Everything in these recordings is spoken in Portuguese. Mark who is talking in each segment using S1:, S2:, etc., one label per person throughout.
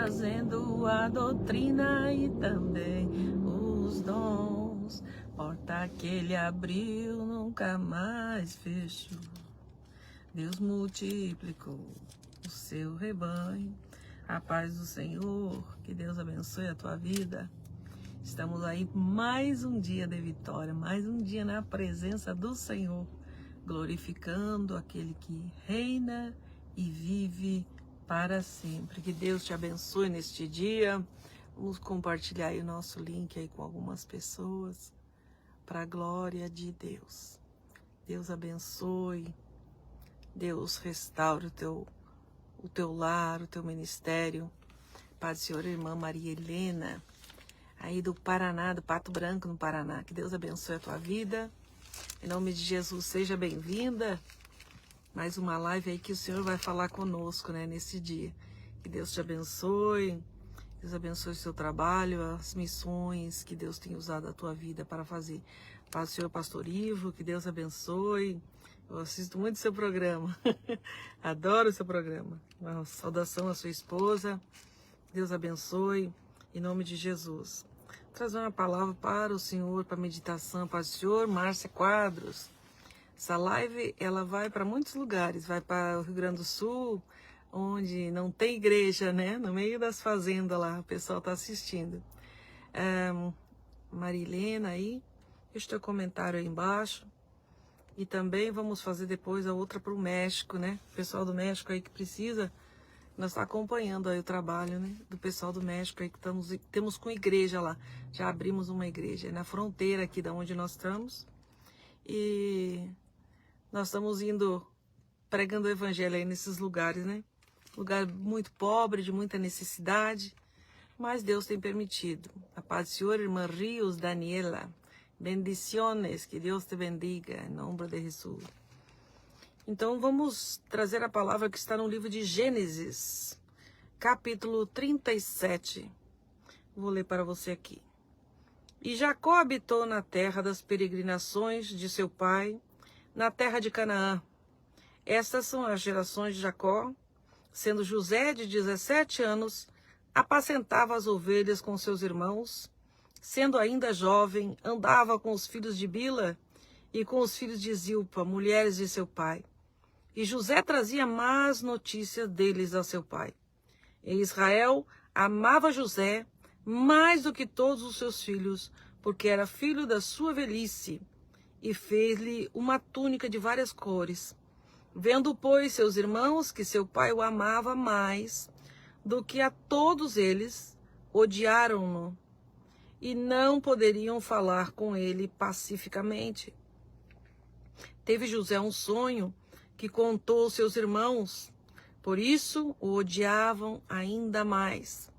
S1: trazendo a doutrina e também os dons. Porta que ele abriu nunca mais fechou. Deus multiplicou o seu rebanho. A paz do Senhor, que Deus abençoe a tua vida. Estamos aí mais um dia de vitória, mais um dia na presença do Senhor, glorificando aquele que reina e vive para sempre. Que Deus te abençoe neste dia. Vamos compartilhar aí o nosso link aí com algumas pessoas, para a glória de Deus. Deus abençoe, Deus restaure o teu lar, o teu ministério. Paz do Senhor, irmã Maria Helena, aí do Paraná, do Pato Branco, no Paraná. Que Deus abençoe a tua vida. Em nome de Jesus, seja bem-vinda. Mais uma live aí que o Senhor vai falar conosco, né, nesse dia. Que Deus te abençoe. Deus abençoe o seu trabalho, as missões que Deus tem usado a tua vida para fazer. Paz do Senhor, pastor Ivo, que Deus abençoe. Eu assisto muito o seu programa. Adoro o seu programa. Uma saudação à sua esposa. Deus abençoe. Em nome de Jesus. Vou trazer uma palavra para o Senhor, para meditação. Paz do Senhor, Márcia Quadros. Essa live, ela vai para muitos lugares. Vai para o Rio Grande do Sul, onde não tem igreja, né? No meio das fazendas lá, o pessoal está assistindo. Marilena aí, deixa o teu comentário aí embaixo. E também vamos fazer depois a outra para o México, né? O pessoal do México aí que precisa, nós estamos acompanhando aí o trabalho, né? Do pessoal do México aí que temos com igreja lá. Já abrimos uma igreja na fronteira aqui da onde nós estamos. E nós estamos indo pregando o evangelho aí nesses lugares, né? Lugar muito pobre, de muita necessidade, mas Deus tem permitido. A paz do Senhor, irmã Rios, Daniela. Bendiciones, que Deus te bendiga, em nome de Jesus. Então vamos trazer a palavra que está no livro de Gênesis, capítulo 37. Vou ler para você aqui. E Jacó habitou na terra das peregrinações de seu pai, na terra de Canaã. Estas são as gerações de Jacó. Sendo José de 17 anos, apacentava as ovelhas com seus irmãos. Sendo ainda jovem, andava com os filhos de Bila e com os filhos de Zilpa, mulheres de seu pai. E José trazia más notícias deles a seu pai. E Israel amava José mais do que todos os seus filhos, porque era filho da sua velhice, e fez-lhe uma túnica de várias cores. Vendo, pois, seus irmãos que seu pai o amava mais do que a todos eles, odiaram-no e não poderiam falar com ele pacificamente. Teve José um sonho que contou aos seus irmãos, por isso o odiavam ainda mais.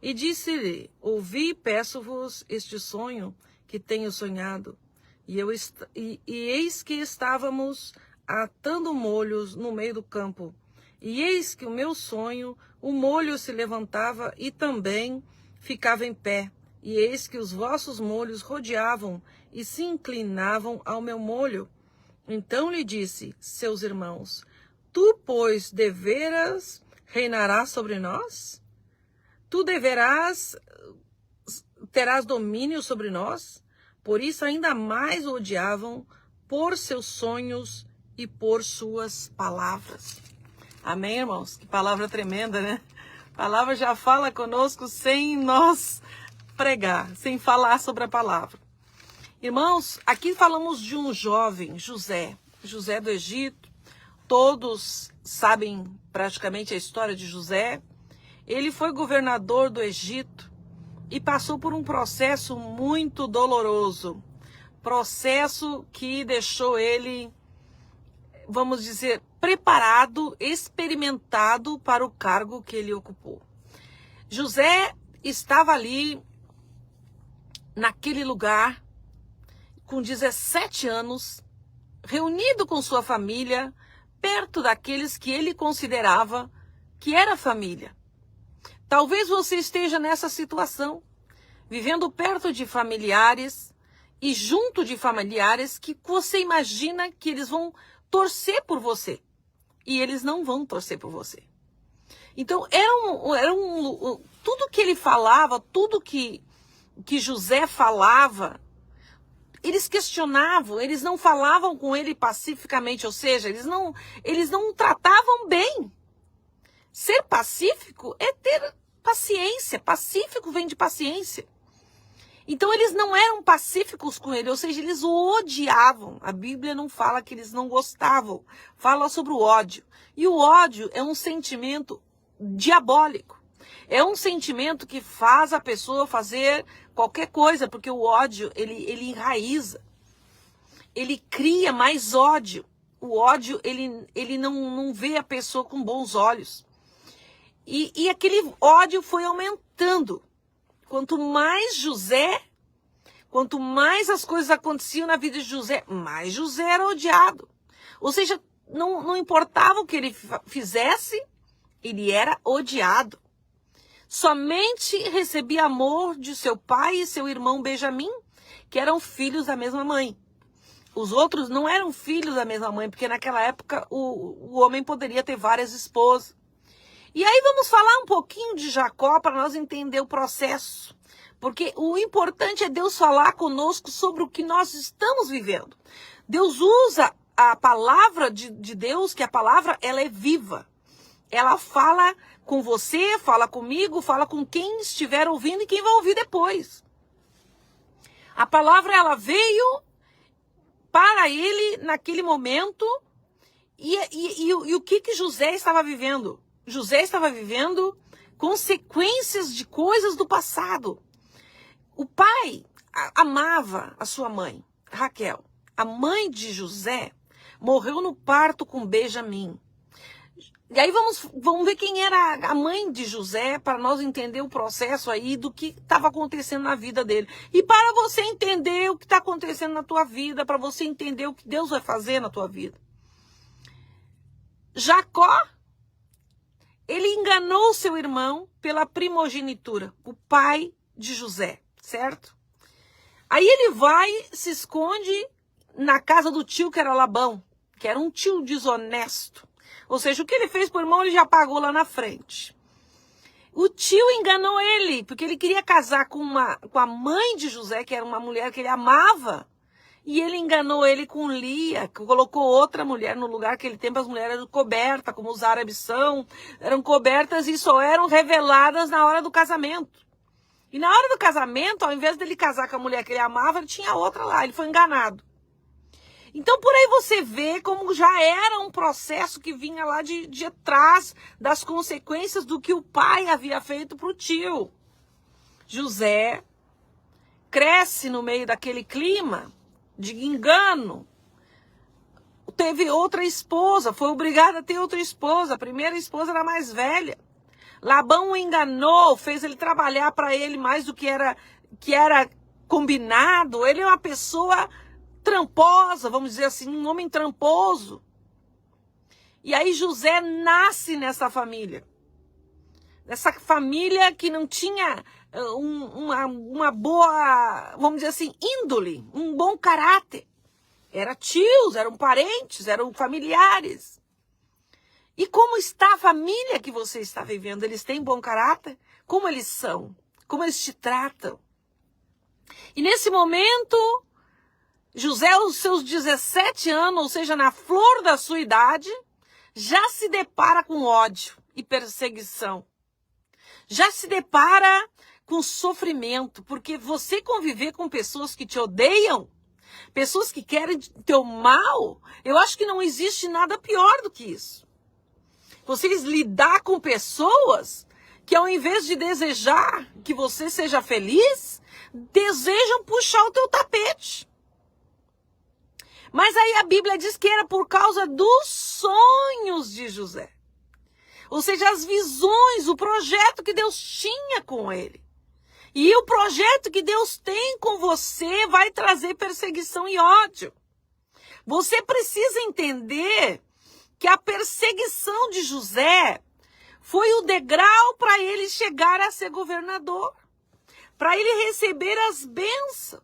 S1: E disse-lhe: ouvi, peço-vos este sonho que tenho sonhado. E eis que estávamos atando molhos no meio do campo. E eis que o meu sonho, o molho se levantava e também ficava em pé. E eis que os vossos molhos rodeavam e se inclinavam ao meu molho. Então lhe disse, seus irmãos: tu, pois, deveras reinarás sobre nós? Tu terás domínio sobre nós? Por isso ainda mais o odiavam por seus sonhos e por suas palavras. Amém, irmãos? Que palavra tremenda, né? A palavra já fala conosco sem nós pregar, sem falar sobre a palavra. Irmãos, aqui falamos de um jovem, José do Egito. Todos sabem praticamente a história de José. Ele foi governador do Egito e passou por um processo muito doloroso. Processo que deixou ele, vamos dizer, preparado, experimentado para o cargo que ele ocupou. José estava ali, naquele lugar, com 17 anos, reunido com sua família, perto daqueles que ele considerava que era família. Talvez você esteja nessa situação, vivendo perto de familiares e junto de familiares que você imagina que eles vão torcer por você. E eles não vão torcer por você. Então, tudo que ele falava, tudo que José falava, eles questionavam, eles não falavam com ele pacificamente, ou seja, eles não o tratavam bem. Ser pacífico é ter paciência, pacífico vem de paciência. Então eles não eram pacíficos com ele, ou seja, eles o odiavam. A Bíblia não fala que eles não gostavam, fala sobre o ódio. E o ódio é um sentimento diabólico. É um sentimento que faz a pessoa fazer qualquer coisa, porque o ódio, ele enraiza. Ele cria mais ódio. O ódio, ele não vê a pessoa com bons olhos. E aquele ódio foi aumentando. Quanto mais as coisas aconteciam na vida de José, mais José era odiado. Ou seja, não importava o que ele fizesse, ele era odiado. Somente recebia amor de seu pai e seu irmão Benjamim, que eram filhos da mesma mãe. Os outros não eram filhos da mesma mãe, porque naquela época o homem poderia ter várias esposas. E aí vamos falar um pouquinho de Jacó para nós entender o processo. Porque o importante é Deus falar conosco sobre o que nós estamos vivendo. Deus usa a palavra de Deus, que a palavra ela é viva. Ela fala com você, fala comigo, fala com quem estiver ouvindo e quem vai ouvir depois. A palavra ela veio para ele naquele momento e o que José estava vivendo? José estava vivendo consequências de coisas do passado. O pai amava a sua mãe, Raquel. A mãe de José morreu no parto com Benjamim. E aí vamos ver quem era a mãe de José para nós entender o processo aí do que estava acontecendo na vida dele. E para você entender o que está acontecendo na tua vida, para você entender o que Deus vai fazer na tua vida. Jacó, ele enganou seu irmão pela primogenitura, o pai de José, certo? Aí ele vai, se esconde na casa do tio que era Labão, que era um tio desonesto. Ou seja, o que ele fez pro irmão, ele já pagou lá na frente. O tio enganou ele, porque ele queria casar com a mãe de José, que era uma mulher que ele amava. E ele enganou ele com Lia, que colocou outra mulher no lugar. Naquele tempo as mulheres eram cobertas, como os árabes são, eram cobertas e só eram reveladas na hora do casamento. E na hora do casamento, ao invés dele casar com a mulher que ele amava, ele tinha outra lá, ele foi enganado. Então por aí você vê como já era um processo que vinha lá de atrás das consequências do que o pai havia feito para o tio. José cresce no meio daquele clima de engano. Teve outra esposa, foi obrigado a ter outra esposa. A primeira esposa era mais velha. Labão o enganou, fez ele trabalhar para ele mais do que era combinado. Ele é uma pessoa tramposa, vamos dizer assim, um homem tramposo. E aí José nasce nessa família. Nessa família que não tinha uma boa, vamos dizer assim, índole, um bom caráter. Eram tios, eram parentes, eram familiares. E como está a família que você está vivendo? Eles têm bom caráter? Como eles são? Como eles te tratam? E nesse momento, José, aos seus 17 anos, ou seja, na flor da sua idade, já se depara com ódio e perseguição. Já se depara com sofrimento, porque você conviver com pessoas que te odeiam, pessoas que querem teu mal, eu acho que não existe nada pior do que isso. Vocês lidar com pessoas que ao invés de desejar que você seja feliz, desejam puxar o teu tapete. Mas aí a Bíblia diz que era por causa dos sonhos de José. Ou seja, as visões, o projeto que Deus tinha com ele. E o projeto que Deus tem com você vai trazer perseguição e ódio. Você precisa entender que a perseguição de José foi o degrau para ele chegar a ser governador. Para ele receber as bênçãos.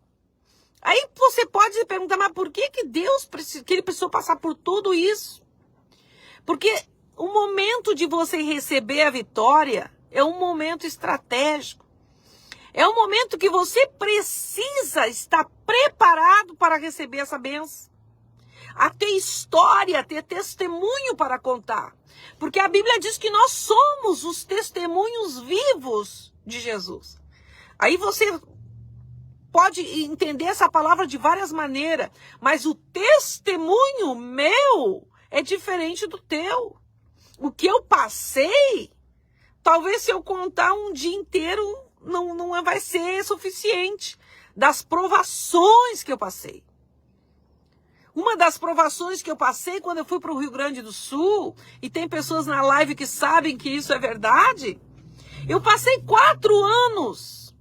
S1: Aí você pode se perguntar, mas por que Deus que ele precisou passar por tudo isso? Porque o momento de você receber a vitória é um momento estratégico. É um momento que você precisa estar preparado para receber essa bênção. A ter história, a ter testemunho para contar. Porque a Bíblia diz que nós somos os testemunhos vivos de Jesus. Aí você pode entender essa palavra de várias maneiras, mas o testemunho meu é diferente do teu. O que eu passei, talvez se eu contar um dia inteiro, não vai ser suficiente. Das provações que eu passei. Uma das provações que eu passei quando eu fui para o Rio Grande do Sul, e tem pessoas na live que sabem que isso é verdade, eu passei 4 anos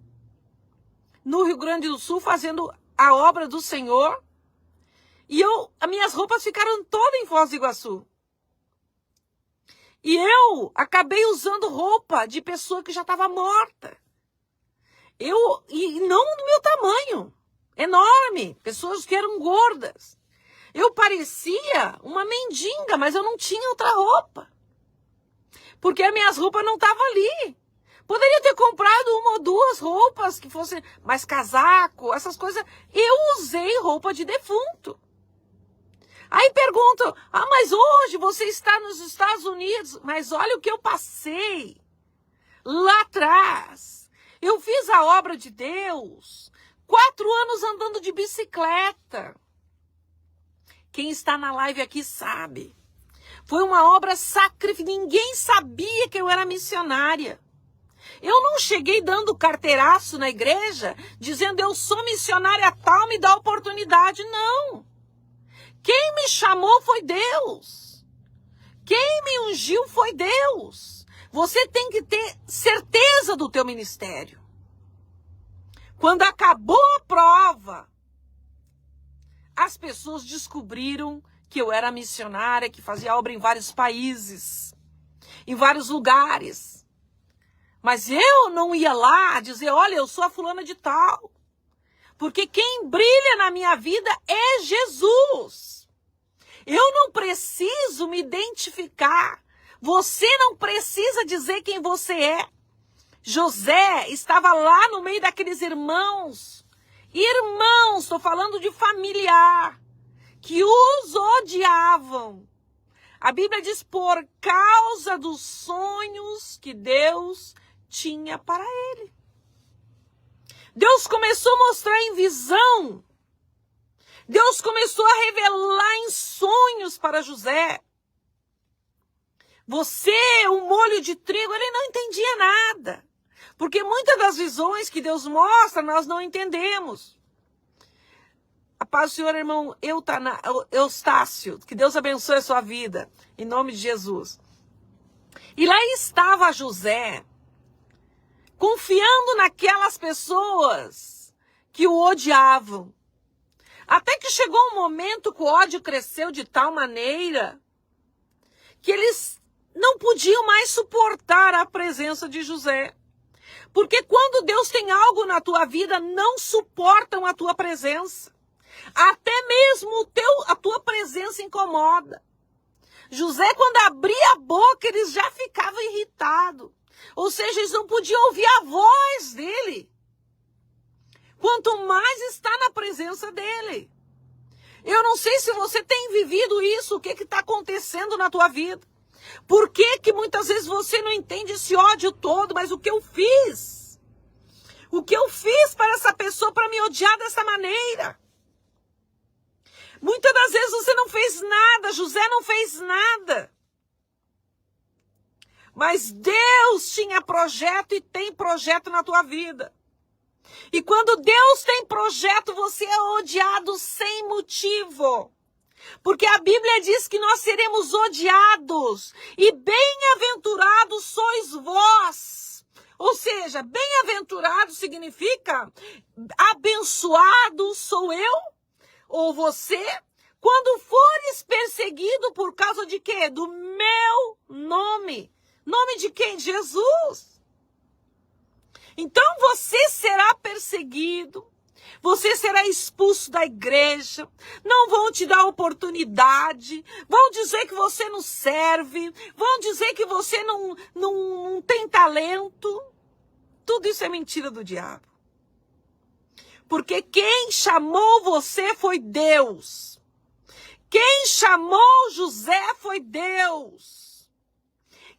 S1: no Rio Grande do Sul fazendo a obra do Senhor, e as minhas roupas ficaram todas em Foz do Iguaçu. E eu acabei usando roupa de pessoa que já estava morta. E não do meu tamanho, enorme, pessoas que eram gordas. Eu parecia uma mendiga, mas eu não tinha outra roupa. Porque as minhas roupas não estavam ali. Poderia ter comprado 1 ou 2 roupas que fossem mais casaco, essas coisas. Eu usei roupa de defunto. Aí perguntam, mas hoje você está nos Estados Unidos. Mas olha o que eu passei lá atrás. Eu fiz a obra de Deus. 4 anos andando de bicicleta. Quem está na live aqui sabe. Foi uma obra sacrificada. Ninguém sabia que eu era missionária. Eu não cheguei dando carteiraço na igreja, dizendo eu sou missionária tal, me dá oportunidade. Não. Quem me chamou foi Deus. Quem me ungiu foi Deus. Você tem que ter certeza do teu ministério. Quando acabou a prova, as pessoas descobriram que eu era missionária, que fazia obra em vários países, em vários lugares. Mas eu não ia lá dizer, olha, eu sou a fulana de tal. Porque quem brilha na minha vida é Jesus. Eu não preciso me identificar. Você não precisa dizer quem você é. José estava lá no meio daqueles irmãos. Irmãos, estou falando de familiar, que os odiavam. A Bíblia diz, por causa dos sonhos que Deus tinha para ele. Deus começou a mostrar em visão. Deus começou a revelar em sonhos para José. Você, o molho de trigo, ele não entendia nada. Porque muitas das visões que Deus mostra, nós não entendemos. A paz do Senhor, irmão Eustácio, que Deus abençoe a sua vida, em nome de Jesus. E lá estava José, confiando naquelas pessoas que o odiavam. Até que chegou um momento que o ódio cresceu de tal maneira que eles não podiam mais suportar a presença de José. Porque quando Deus tem algo na tua vida, não suportam a tua presença. Até mesmo a tua presença incomoda. José, quando abria a boca, eles já ficavam irritados. Ou seja, eles não podiam ouvir a voz dele. Quanto mais está na presença dele. Eu não sei se você tem vivido isso, o que está acontecendo na tua vida. Por que muitas vezes você não entende esse ódio todo? Mas o que eu fiz? O que eu fiz para essa pessoa para me odiar dessa maneira? Muitas das vezes você não fez nada, José não fez nada. Mas Deus tinha projeto e tem projeto na tua vida. E quando Deus tem projeto, você é odiado sem motivo. Porque a Bíblia diz que nós seremos odiados. E bem-aventurados sois vós. Ou seja, bem-aventurado significa abençoado sou eu ou você. Quando fores perseguido por causa de quê? Do meu nome. Nome de quem? Jesus. Então você será perseguido, Você será expulso da igreja, não vão te dar oportunidade, vão dizer que você não serve, vão dizer que você não tem talento. Tudo isso é mentira do diabo. Porque quem chamou você foi Deus. Quem chamou José foi Deus.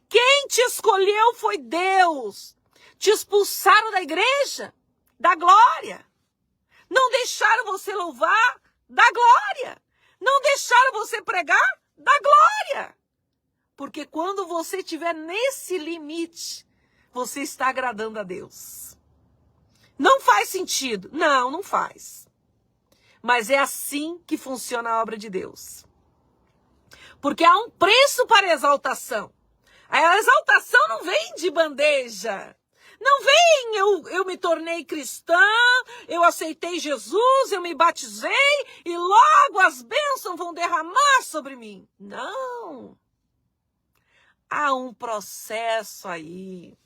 S1: Quem te escolheu foi Deus. Te expulsaram da igreja, da glória. Não deixaram você louvar, da glória. Não deixaram você pregar, da glória. Porque quando você estiver nesse limite, você está agradando a Deus. Não faz sentido. Não faz. Mas é assim que funciona a obra de Deus. Porque há um preço para a exaltação. A exaltação não vem de bandeja. Não vem, eu me tornei cristã, eu aceitei Jesus, eu me batizei e logo as bênçãos vão derramar sobre mim. Não. Há um processo aí.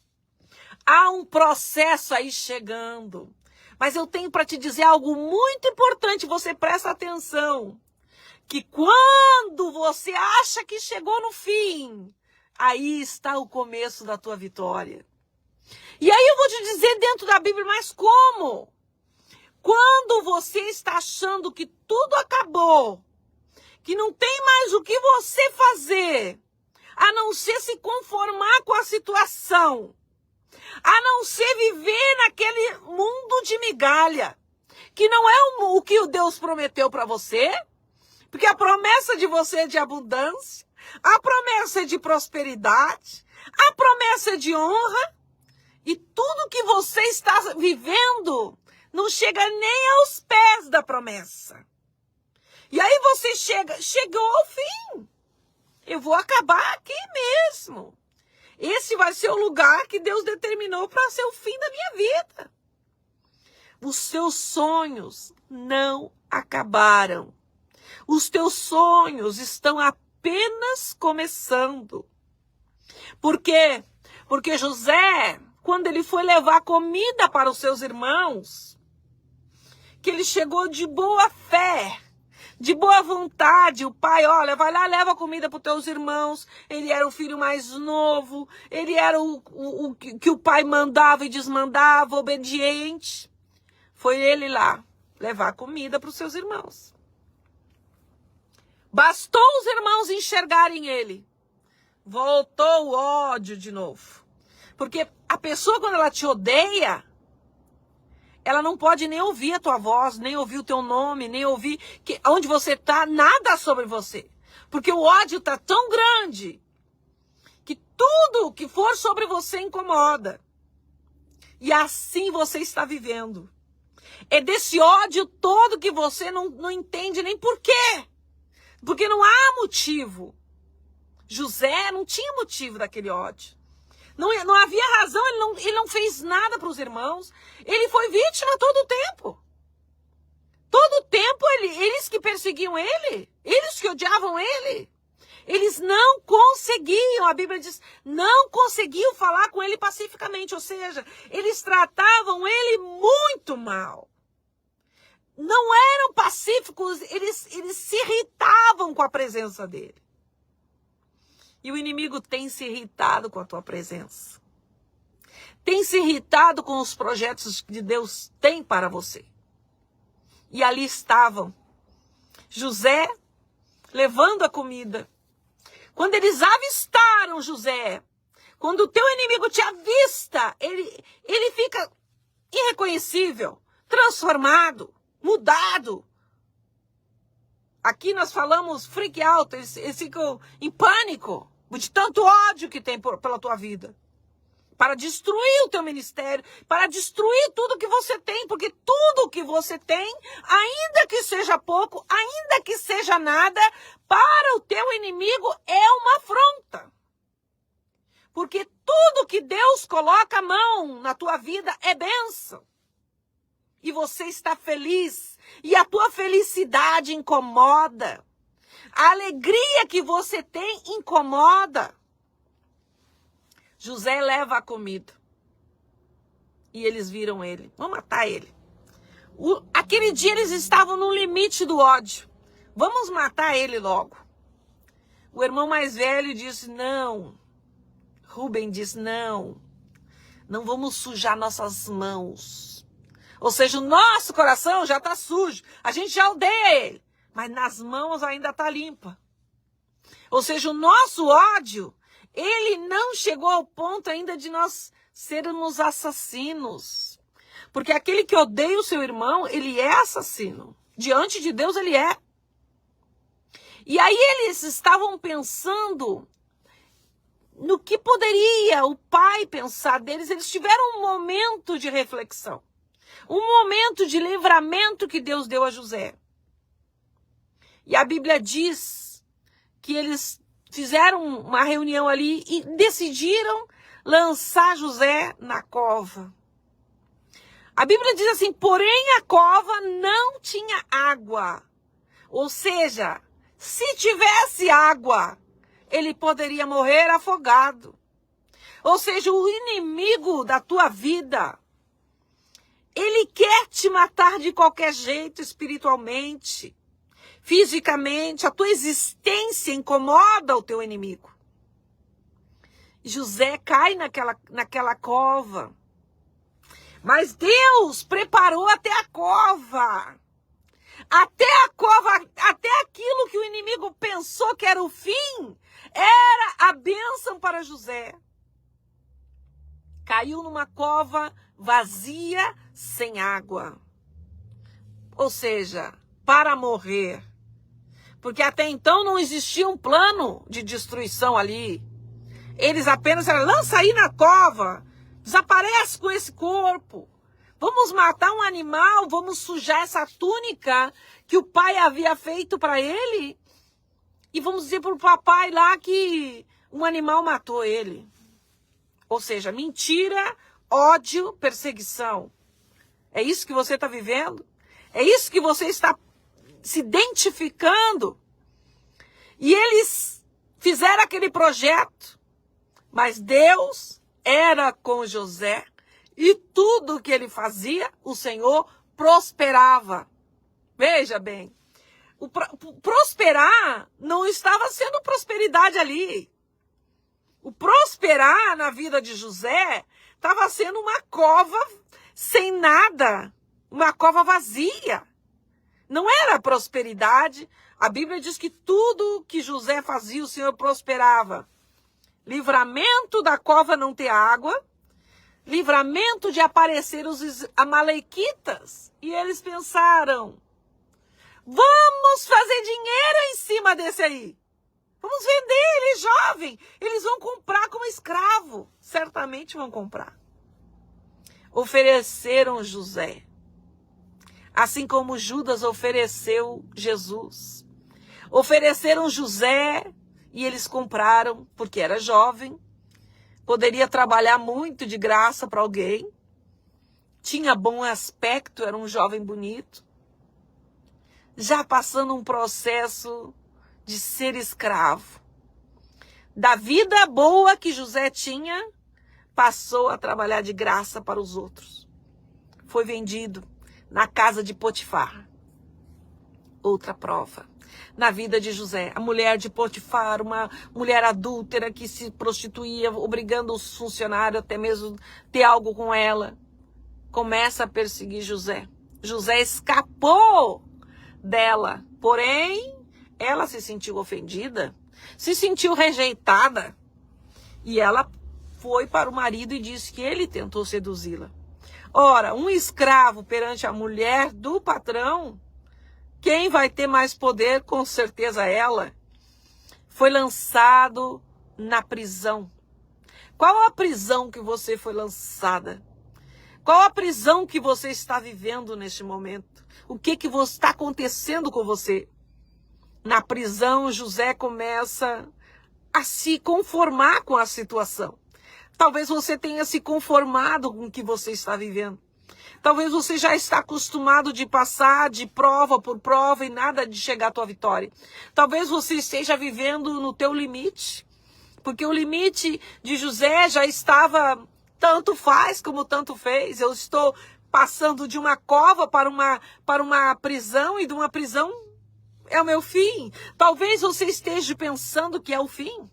S1: Há um processo aí chegando. Mas eu tenho para te dizer algo muito importante, você presta atenção. Que quando você acha que chegou no fim, aí está o começo da tua vitória. E aí eu vou te dizer dentro da Bíblia, mas como? Quando você está achando que tudo acabou, que não tem mais o que você fazer, a não ser se conformar com a situação, a não ser viver naquele mundo de migalha, que não é o que o Deus prometeu para você, porque a promessa de você é de abundância, a promessa é de prosperidade, a promessa é de honra, e tudo que você está vivendo não chega nem aos pés da promessa. E aí você chegou ao fim. Eu vou acabar aqui mesmo. Esse vai ser o lugar que Deus determinou para ser o fim da minha vida. Os seus sonhos não acabaram. Os teus sonhos estão apenas começando. Por quê? Porque José, quando ele foi levar comida para os seus irmãos, que ele chegou de boa fé, de boa vontade, o pai, olha, vai lá, leva comida para os teus irmãos, ele era o filho mais novo, ele era o que o pai mandava e desmandava, obediente, foi ele lá, levar comida para os seus irmãos. Bastou os irmãos enxergarem ele, voltou o ódio de novo. Porque a pessoa, quando ela te odeia, ela não pode nem ouvir a tua voz, nem ouvir o teu nome, nem ouvir onde você está, nada sobre você. Porque o ódio está tão grande que tudo que for sobre você incomoda. E assim você está vivendo. É desse ódio todo que você não entende nem por quê. Porque não há motivo. José não tinha motivo daquele ódio. Não havia razão, ele não fez nada para os irmãos. Ele foi vítima todo o tempo. Todo o tempo, eles que perseguiam ele, eles que odiavam ele. Eles não conseguiam, a Bíblia diz, não conseguiam falar com ele pacificamente. Ou seja, eles tratavam ele muito mal. Não eram pacíficos, eles se irritavam com a presença dele. E o inimigo tem se irritado com a tua presença. Tem se irritado com os projetos que Deus tem para você. E ali estavam José levando a comida. Quando eles avistaram José, quando o teu inimigo te avista, ele fica irreconhecível, transformado, mudado. Aqui nós falamos freak out, eles ficam em pânico de tanto ódio que tem pela tua vida. Para destruir o teu ministério, para destruir tudo que você tem, porque tudo que você tem, ainda que seja pouco, ainda que seja nada, para o teu inimigo é uma afronta. Porque tudo que Deus coloca a mão na tua vida é bênção. E você está feliz. E a tua felicidade incomoda. A alegria que você tem incomoda. José leva a comida. E eles viram ele. Vão matar ele. Aquele dia eles estavam no limite do ódio. Vamos matar ele logo. O irmão mais velho disse, não. Rubem disse, não vamos sujar nossas mãos. Ou seja, o nosso coração já está sujo. A gente já odeia ele. Mas nas mãos ainda está limpa. Ou seja, o nosso ódio, ele não chegou ao ponto ainda de nós sermos assassinos. Porque aquele que odeia o seu irmão, ele é assassino. Diante de Deus, ele é. E aí eles estavam pensando no que poderia o pai pensar deles. Eles tiveram um momento de reflexão. Um momento de livramento que Deus deu a José. E a Bíblia diz que eles fizeram uma reunião ali e decidiram lançar José na cova. A Bíblia diz assim, porém a cova não tinha água. Ou seja, se tivesse água, ele poderia morrer afogado. Ou seja, o inimigo da tua vida, ele quer te matar de qualquer jeito, espiritualmente, fisicamente. A tua existência incomoda o teu inimigo. José cai naquela cova. Mas Deus preparou até a cova. Até aquilo que o inimigo pensou que era o fim, era a bênção para José. Caiu numa cova vazia, sem água. Ou seja, para morrer. Porque até então não existia um plano de destruição ali. Eles apenas eram, lança aí na cova, desaparece com esse corpo. Vamos matar um animal, vamos sujar essa túnica que o pai havia feito para ele. E vamos dizer para o papai lá que um animal matou ele. Ou seja, mentira, ódio, perseguição. É isso que você está vivendo? É isso que você está se identificando? E eles fizeram aquele projeto. Mas Deus era com José. E tudo que ele fazia, o Senhor prosperava. Veja bem, prosperar não estava sendo prosperidade ali. O prosperar na vida de José estava sendo uma cova sem nada, uma cova vazia. Não era prosperidade. A Bíblia diz que tudo que José fazia, o Senhor prosperava. Livramento da cova não ter água. Livramento de aparecer os amalequitas. E eles pensaram, vamos fazer dinheiro em cima desse aí. Vamos vender ele jovem. Eles vão comprar como escravo. Certamente vão comprar. Ofereceram José. Assim como Judas ofereceu Jesus. Ofereceram José e eles compraram porque era jovem. Poderia trabalhar muito de graça para alguém. Tinha bom aspecto, era um jovem bonito. Já passando um processo de ser escravo. Da vida boa que José tinha, passou a trabalhar de graça para os outros. Foi vendido na casa de Potifar. Outra prova. Na vida de José, a mulher de Potifar, uma mulher adúltera que se prostituía, obrigando os funcionários até mesmo ter algo com ela, começa a perseguir José. José escapou dela, porém, ela se sentiu ofendida, se sentiu rejeitada, e ela foi para o marido e disse que ele tentou seduzi-la. Ora, um escravo perante a mulher do patrão, quem vai ter mais poder? Com certeza ela. Foi lançado na prisão. Qual a prisão que você foi lançada? Qual a prisão que você está vivendo neste momento? O que está acontecendo com você? Na prisão, José começa a se conformar com a situação. Talvez você tenha se conformado com o que você está vivendo. Talvez você já está acostumado de passar de prova por prova e nada de chegar à tua vitória. Talvez você esteja vivendo no teu limite, porque o limite de José já estava tanto faz como tanto fez. Eu estou passando de uma cova para uma prisão, e de uma prisão é o meu fim. Talvez você esteja pensando que é o fim.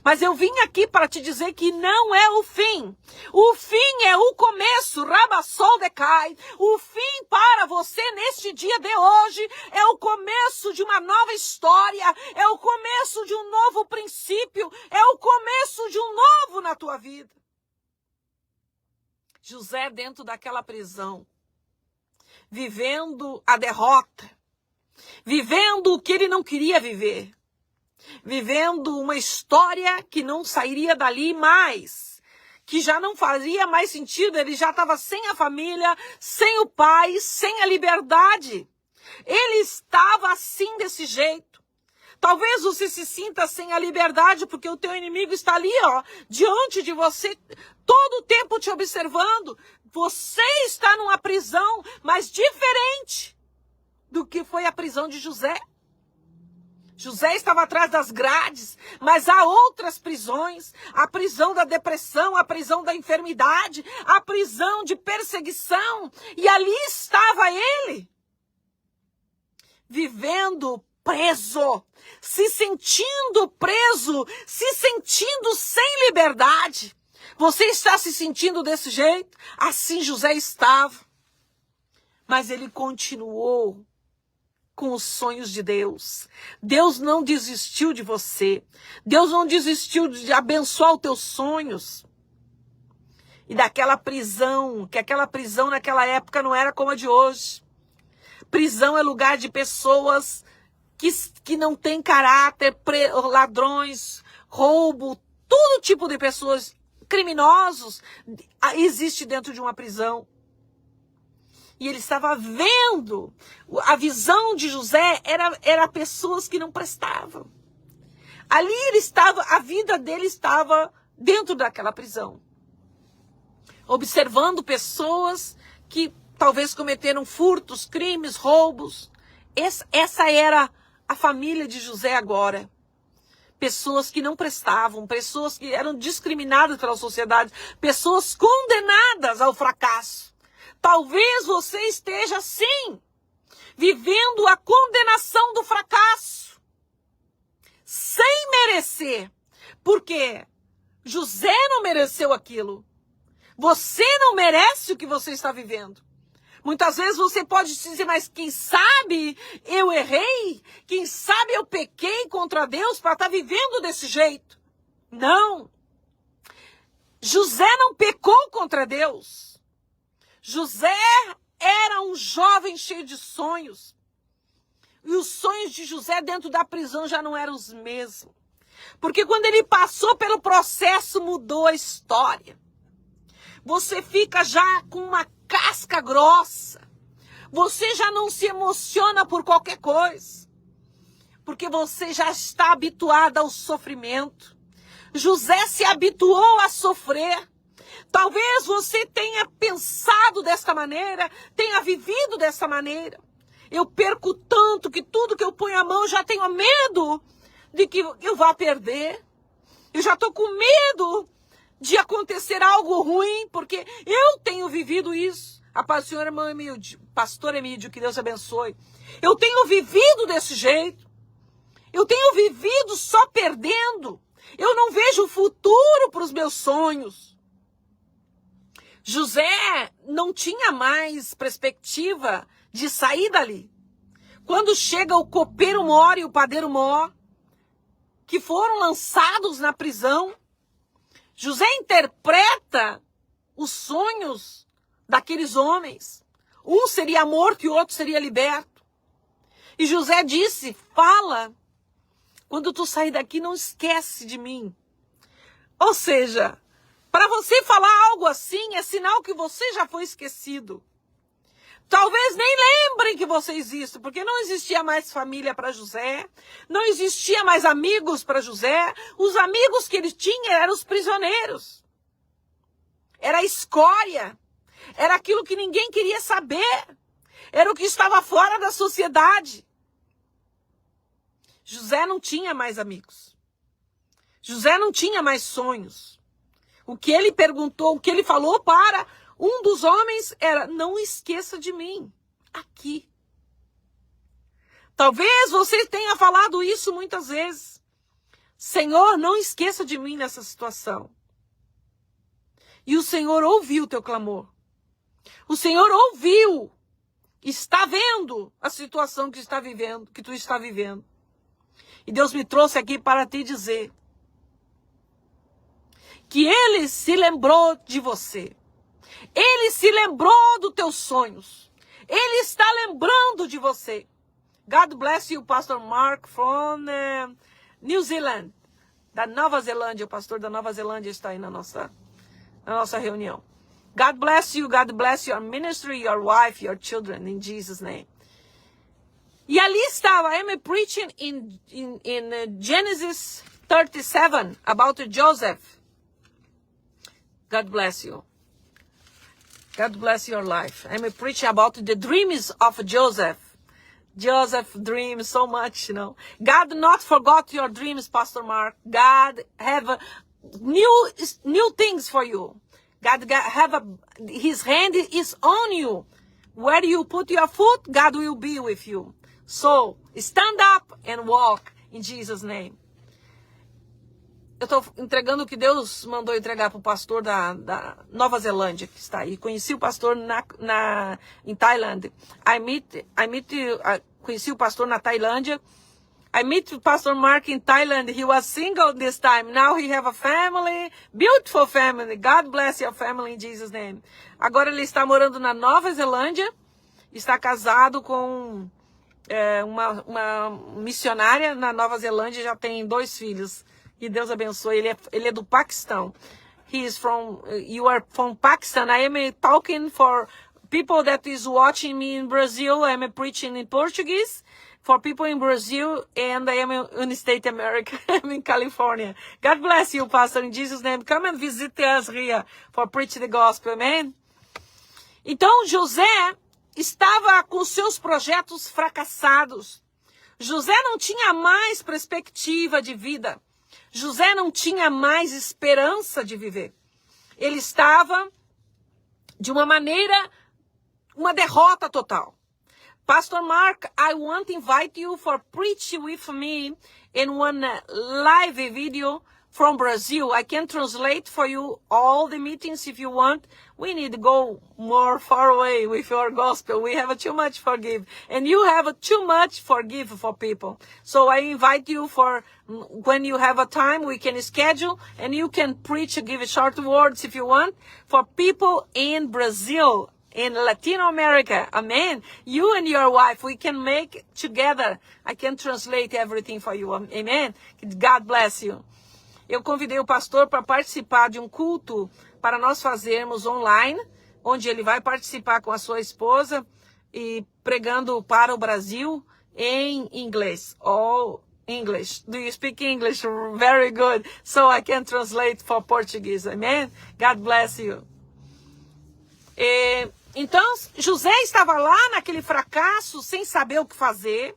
S1: Mas eu vim aqui para te dizer que não é o fim. O fim é o começo. Rabassol decai. O fim para você neste dia de hoje é o começo de uma nova história. É o começo de um novo princípio. É o começo de um novo na tua vida. José dentro daquela prisão, vivendo a derrota, vivendo o que ele não queria viver. Vivendo uma história que não sairia dali mais, que já não fazia mais sentido, ele já estava sem a família, sem o pai, sem a liberdade. Ele estava assim desse jeito. Talvez você se sinta sem a liberdade porque o teu inimigo está ali, ó, diante de você, todo o tempo te observando. Você está numa prisão, mas diferente do que foi a prisão de José. José estava atrás das grades, mas há outras prisões, a prisão da depressão, a prisão da enfermidade, a prisão de perseguição, e ali estava ele, vivendo preso, se sentindo preso, se sentindo sem liberdade. Você está se sentindo desse jeito? Assim José estava, mas ele continuou com os sonhos de Deus. Deus não desistiu de você. Deus não desistiu de abençoar os teus sonhos. E daquela prisão, que aquela prisão naquela época não era como a de hoje. Prisão é lugar de pessoas que não têm caráter, ladrões, roubo, todo tipo de pessoas, criminosos, existe dentro de uma prisão. E ele estava vendo, a visão de José era pessoas que não prestavam. Ali ele estava, a vida dele estava dentro daquela prisão. Observando pessoas que talvez cometeram furtos, crimes, roubos. Essa era a família de José agora. Pessoas que não prestavam, pessoas que eram discriminadas pela sociedade, pessoas condenadas ao fracasso. Talvez você esteja, sim, vivendo a condenação do fracasso, sem merecer, porque José não mereceu aquilo. Você não merece o que você está vivendo. Muitas vezes você pode dizer, mas quem sabe eu errei? Quem sabe eu pequei contra Deus para estar vivendo desse jeito? Não. José não pecou contra Deus. José era um jovem cheio de sonhos. E os sonhos de José dentro da prisão já não eram os mesmos. Porque quando ele passou pelo processo, mudou a história. Você fica já com uma casca grossa. Você já não se emociona por qualquer coisa. Porque você já está habituado ao sofrimento. José se habituou a sofrer. Talvez você tenha pensado desta maneira, tenha vivido dessa maneira. Eu perco tanto que tudo que eu ponho a mão eu já tenho medo de que eu vá perder. Eu já estou com medo de acontecer algo ruim, porque eu tenho vivido isso. A pastor Emílio, que Deus abençoe. Eu tenho vivido desse jeito. Eu tenho vivido só perdendo. Eu não vejo futuro para os meus sonhos. José não tinha mais perspectiva de sair dali. Quando chega o copeiro Mor e o padeiro Mor, que foram lançados na prisão, José interpreta os sonhos daqueles homens. Um seria morto e o outro seria liberto. E José disse, fala, quando tu sair daqui não esquece de mim. Ou seja, para você falar algo assim, é sinal que você já foi esquecido. Talvez nem lembrem que você existe, porque não existia mais família para José, não existia mais amigos para José. Os amigos que ele tinha eram os prisioneiros. Era a escória. Era aquilo que ninguém queria saber. Era o que estava fora da sociedade. José não tinha mais amigos. José não tinha mais sonhos. O que ele perguntou, o que ele falou para Um dos homens era: não esqueça de mim aqui. Talvez você tenha falado isso muitas vezes. Senhor, não esqueça de mim nessa situação. E o Senhor ouviu o teu clamor. O Senhor ouviu, está vendo a situação que tu está vivendo. E Deus me trouxe aqui para te dizer que Ele se lembrou de você. Ele se lembrou dos teus sonhos. Ele está lembrando de você. God bless you, Pastor Mark from New Zealand. Da Nova Zelândia, o pastor da Nova Zelândia está aí na nossa reunião. God bless you, God bless your ministry, your wife, your children, in Jesus' name. E ali estava, I'm preaching in Genesis 37 about Joseph. God bless you. God bless your life. I'm preaching about the dreams of Joseph. Joseph dreams so much, you know. God not forgot your dreams, Pastor Mark. God have new things for you. God His hand is on you. Where you put your foot, God will be with you. So, stand up and walk in Jesus' name. Eu estou entregando o que Deus mandou entregar para o pastor da Nova Zelândia, que está aí. Conheci o pastor em Tailândia. Conheci o pastor na Tailândia. I met Pastor Mark in Thailand. He was single this time. Now he have a family, beautiful family. God bless your family in Jesus' name. Agora ele está morando na Nova Zelândia. Está casado com uma missionária na Nova Zelândia. Já tem 2 filhos. Que Deus abençoe. Ele é do Paquistão. You are from Pakistan. I am talking for people that is watching me in Brazil. I am preaching in Portuguese for people in Brazil, and I am in State America. I'm in California. God bless you, Pastor, in Jesus' name. Come and visit us here for preach the gospel, amen? Então, José estava com seus projetos fracassados. José não tinha mais perspectiva de vida. José não tinha mais esperança de viver. Ele estava, de uma derrota total. Pastor Mark, I want to invite you for preach with me in one live video from Brazil. I can translate for you all the meetings if you want. We need to go more far away with your gospel. We have too much forgive. And you have too much forgive for people. So I invite you for when you have a time, we can schedule and you can preach, give short words if you want for people in Brazil. In Latin America, amen. You and your wife, we can make together. I can translate everything for you, amen. God bless you. Eu convidei o pastor para participar de um culto para nós fazermos online, onde ele vai participar com a sua esposa e pregando para o Brasil em inglês. All English. Do you speak English? Very good. So I can translate for Portuguese, amen. God bless you. Então, José estava lá naquele fracasso, sem saber o que fazer,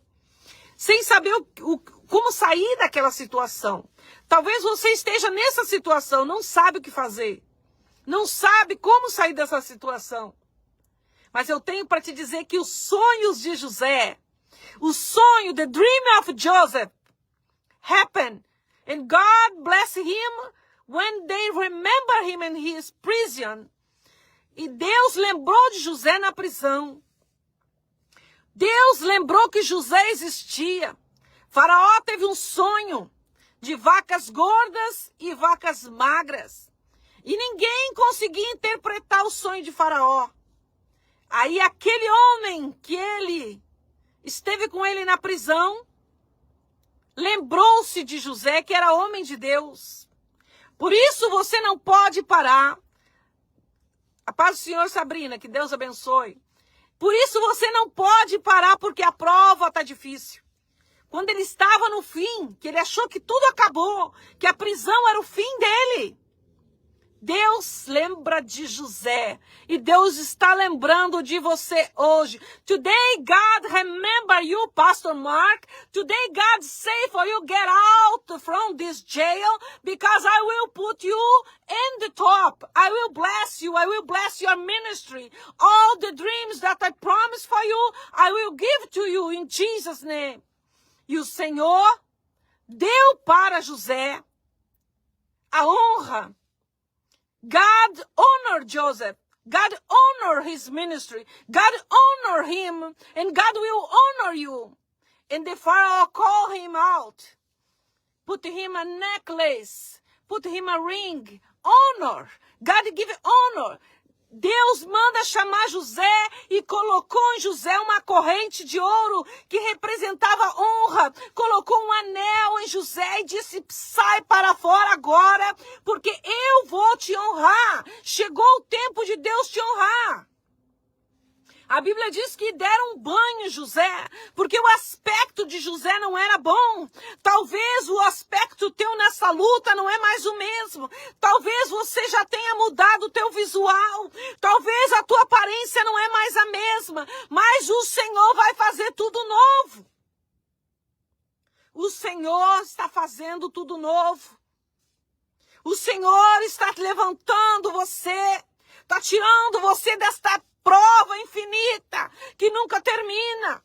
S1: sem saber como sair daquela situação. Talvez você esteja nessa situação, não sabe o que fazer, não sabe como sair dessa situação. Mas eu tenho para te dizer que os sonhos de José, o sonho, the dream of Joseph, happened. And God bless him when they remember him in his prison. E Deus lembrou de José na prisão. Deus lembrou que José existia. Faraó teve um sonho de vacas gordas e vacas magras. E ninguém conseguia interpretar o sonho de Faraó. Aí aquele homem que ele esteve com ele na prisão, lembrou-se de José, que era homem de Deus. Por isso você não pode parar. A paz do Senhor, Sabrina, que Deus abençoe. Por isso você não pode parar, porque a prova está difícil. Quando ele estava no fim, que ele achou que tudo acabou, que a prisão era o fim dele. Deus lembra de José e Deus está lembrando de você hoje. Today God remember you, Pastor Mark. Today God say for you get out from this jail because I will put you in the top. I will bless you. I will bless your ministry. All the dreams that I promised for you, I will give to you in Jesus' name. E o Senhor deu para José a honra. God honored Joseph. God honored his ministry. God honored him. And God will honor you. And the Pharaoh called him out. Put him a necklace. Put him a ring. Honor. God give honor. Deus manda chamar José e colocou em José uma corrente de ouro que representava honra. Colocou um anel em José e disse, sai para fora agora, porque eu vou te honrar. Chegou o tempo de Deus te honrar. A Bíblia diz que deram um banho em José, porque o aspecto de José não era bom. Talvez o aspecto teu nessa luta não é mais o mesmo. Talvez você já tenha mudado o teu visual. Talvez a tua aparência não é mais a mesma. Mas o Senhor vai fazer tudo novo. O Senhor está fazendo tudo novo. O Senhor está levantando você. Está tirando você desta prova infinita que nunca termina.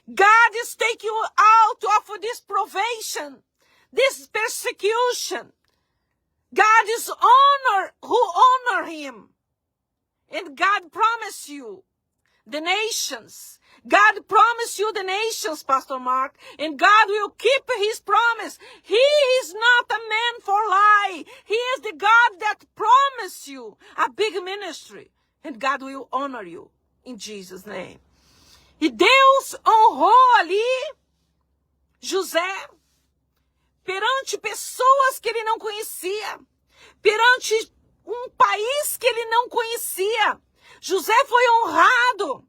S1: God is taking you out of this probation, this persecution. God is who honor him. And God promised you the nations. God promised you the nations, Pastor Mark, and God will keep his promise. He is not a man for lie. He is the God that promised you a big ministry. And God will honor you in Jesus' name. E Deus honrou ali José perante pessoas que ele não conhecia, perante um país que ele não conhecia. José foi honrado.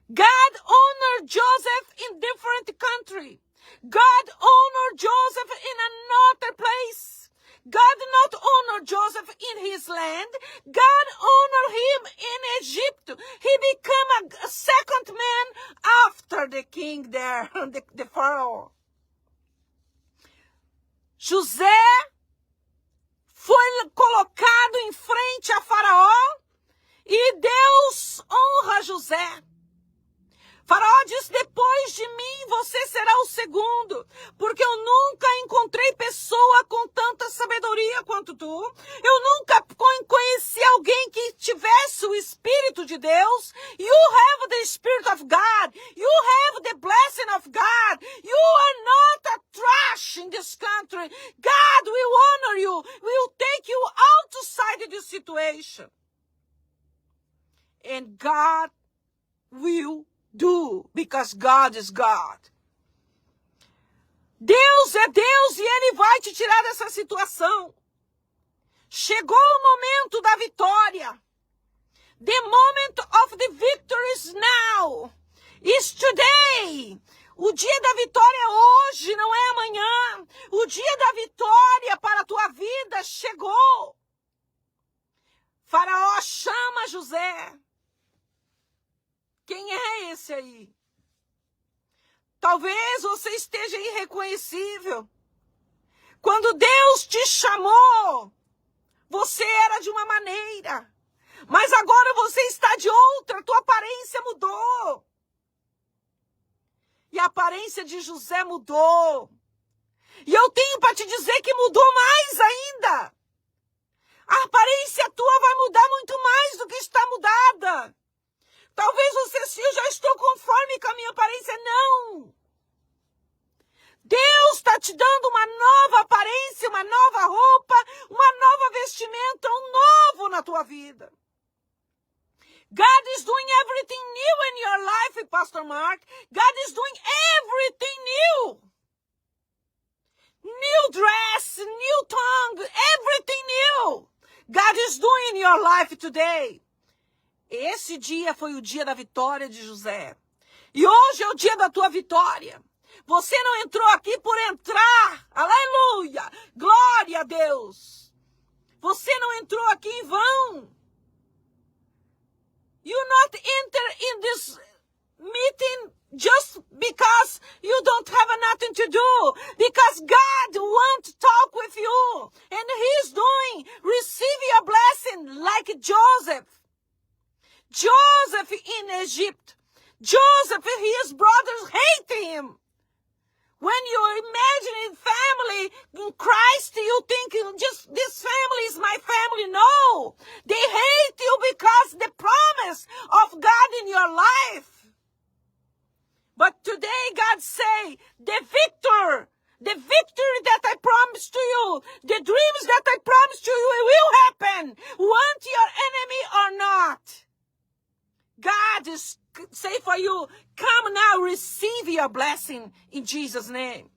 S1: God honored Joseph in different country. God honored Joseph in another place. God not honored Joseph in his land. God honored him in Egypt. He became a second man after the king there, the Pharaoh. José foi colocado em frente a Faraó e Deus honra José. Faraó diz, depois de mim você será o segundo, porque eu nunca encontrei pessoa com tanta sabedoria quanto tu. Eu nunca conheci alguém que tivesse o Espírito de Deus. You have the Spirit of God. You have the blessing of God. You are not a trash in this country. God will honor you, will take you outside this situation. And God will do, because God is God. Deus é Deus e Ele vai te tirar dessa situação. Chegou o momento da vitória. The moment of the victory is now. Is today. O dia da vitória é hoje, não é amanhã. O dia da vitória para a tua vida chegou. Faraó chama José. Quem é esse aí? Talvez você esteja irreconhecível. Quando Deus te chamou, você era de uma maneira. Mas agora você está de outra, tua aparência mudou. E a aparência de José mudou. E eu tenho para te dizer que mudou mais ainda. A aparência tua vai mudar muito mais do que está mudada. Talvez você se eu já estou conforme com a minha aparência. Não. Deus está te dando uma nova aparência, uma nova roupa, uma nova vestimenta, um novo na tua vida. God is doing everything new in your life, Pastor Mark. God is doing everything new. New dress, new tongue, everything new. God is doing in your life today. Esse dia foi o dia da vitória de José. E hoje é o dia da tua vitória. Você não entrou aqui por entrar. Aleluia! Glória a Deus! Você não entrou aqui em vão. You not enter in this meeting just because you don't have nothing to do. Because God wants to talk with you. And He's doing, receive your blessing like Joseph. Joseph in Egypt. Joseph, his brothers hate him. When you imagine family in Christ, you think just this family is my family. No, they hate you because the promise of God in your life. But today God say, the victory that I promised to you, the dreams that I promised to you, it will happen. Want your enemy or not. God is say for you, come now, receive your blessing in Jesus' name.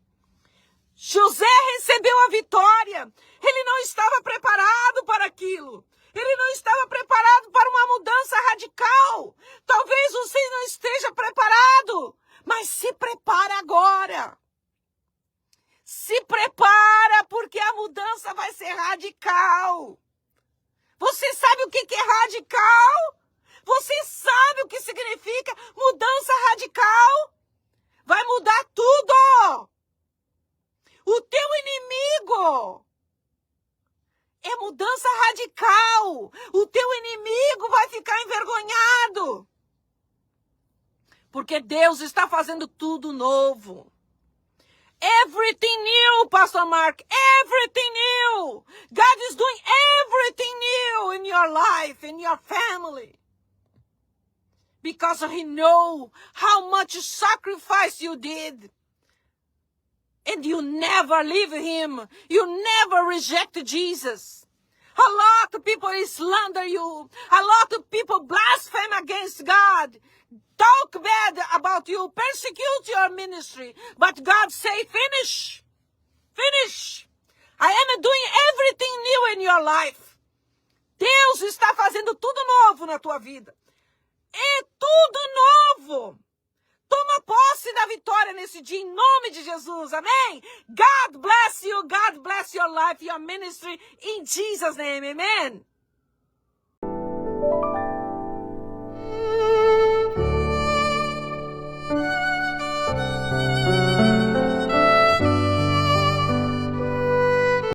S1: José recebeu a vitória. Ele não estava preparado para aquilo. Ele não estava preparado para uma mudança radical. Talvez você não esteja preparado, mas se prepara agora. Se prepara, porque a mudança vai ser radical. Você sabe o que é radical? Você sabe o que significa mudança radical? Vai mudar tudo. O teu inimigo é mudança radical. O teu inimigo vai ficar envergonhado. Porque Deus está fazendo tudo novo. Everything new, Pastor Mark. Everything new. God is doing everything new in your life, in your family. Because He knows how much sacrifice you did. And you never leave Him. You never reject Jesus. A lot of people slander you. A lot of people blaspheme against God. Talk bad about you. Persecute your ministry. But God say, finish. Finish. I am doing everything new in your life. Deus está fazendo tudo novo na tua vida. É tudo novo. Toma posse da vitória nesse dia, em nome de Jesus. Amém? God bless you. God bless your life, your ministry, in Jesus' name. Amen.